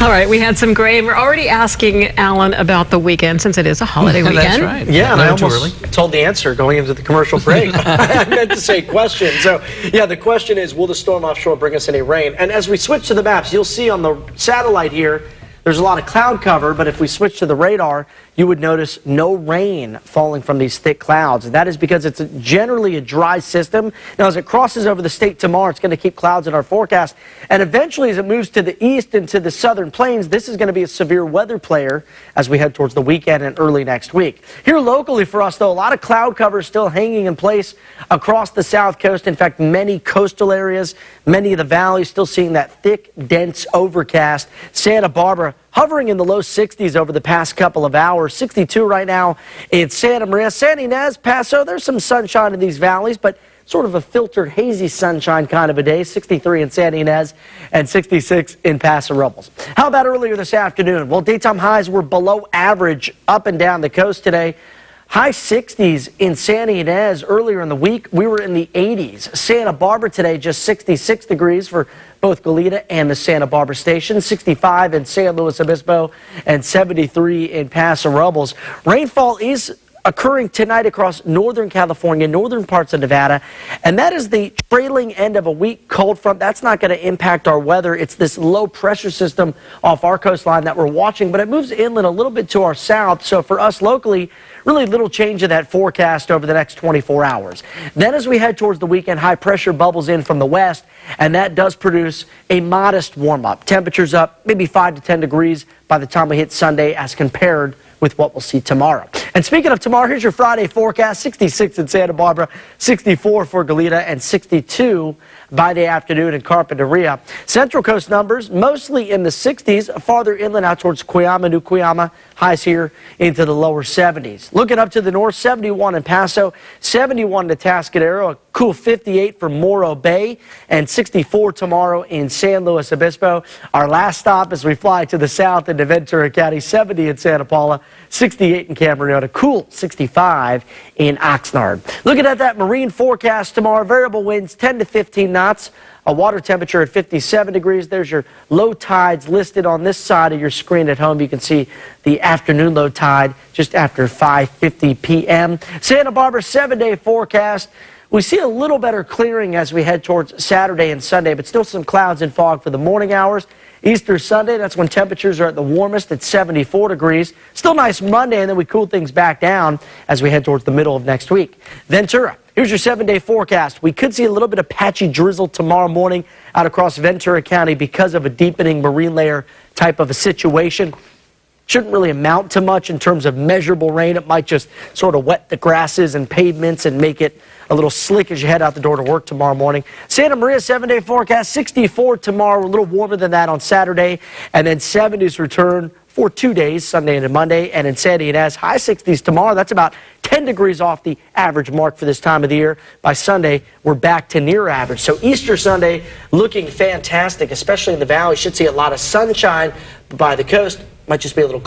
All right, we had some gray, and we're already asking Alan about the weekend since it is a holiday weekend. That's right. Yeah, and I almost told the answer going into the commercial break. I meant to say question. So, yeah, the question is, will the storm offshore bring us any rain? And as we switch to the maps, you'll see on the satellite here, there's a lot of cloud cover, but if we switch to the radar, you would notice no rain falling from these thick clouds. And that is because it's generally a dry system. Now, as it crosses over the state tomorrow, it's going to keep clouds in our forecast. And eventually, as it moves to the east and to the southern plains, this is going to be a severe weather player as we head towards the weekend and early next week. Here locally for us, though, a lot of cloud cover is still hanging in place across the south coast. In fact, many coastal areas, many of the valleys still seeing that thick, dense overcast. Santa Barbara hovering in the low 60s over the past couple of hours. 62 right now in Santa Maria. San Ynez, Paso, there's some sunshine in these valleys, but sort of a filtered, hazy sunshine kind of a day. 63 in San Ynez and 66 in Paso Robles. How about earlier this afternoon? Well, daytime highs were below average up and down the coast today. High 60s in Santa Ynez earlier in the week. We were in the 80s. Santa Barbara today, just 66 degrees for both Goleta and the Santa Barbara station. 65 in San Luis Obispo and 73 in Paso Robles. Rainfall is occurring tonight across northern California, northern parts of Nevada, and that is the trailing end of a weak cold front. That's not going to impact our weather. It's this low pressure system off our coastline that we're watching, but it moves inland a little bit to our south. So for us locally, really little change in that forecast over the next 24 hours. Then as we head towards the weekend, high pressure bubbles in from the west, and that does produce a modest warm-up. Temperatures up maybe 5 to 10 degrees by the time we hit Sunday as compared with what we'll see tomorrow. And speaking of tomorrow, here's your Friday forecast. 66 in Santa Barbara, 64 for Goleta, and 62 by the afternoon in Carpinteria. Central Coast numbers mostly in the 60s, farther inland out towards Cuyama, New Cuyama, highs here into the lower 70s. Looking up to the north, 71 in Paso, 71 in Atascadero, a cool 58 for Morro Bay, and 64 tomorrow in San Luis Obispo. Our last stop as we fly to the south into Ventura County, 70 in Santa Paula, 68 in Camarillo, a cool 65 in Oxnard. Looking at that marine forecast tomorrow, variable winds 10 to 15 knots, a water temperature at 57 degrees. There's your low tides listed on this side of your screen at home. You can see the afternoon low tide just after 5:50 p.m. Santa Barbara 7-day forecast. We see a little better clearing as we head towards Saturday and Sunday, but still some clouds and fog for the morning hours. Easter Sunday, that's when temperatures are at the warmest at 74 degrees. Still nice Monday, and then we cool things back down as we head towards the middle of next week. Ventura, here's your 7-day forecast. We could see a little bit of patchy drizzle tomorrow morning out across Ventura County because of a deepening marine layer type of a situation. Shouldn't really amount to much in terms of measurable rain. It might just sort of wet the grasses and pavements and make it a little slick as you head out the door to work tomorrow morning. Santa Maria 7-day forecast, 64 tomorrow, a little warmer than that on Saturday, and then 70s return for 2 days, Sunday and Monday, and in Santa Ynez, high 60s tomorrow. That's about 10 degrees off the average mark for this time of the year. By Sunday, we're back to near average. So Easter Sunday looking fantastic, especially in the valley. Should see a lot of sunshine by the coast. Might just be a little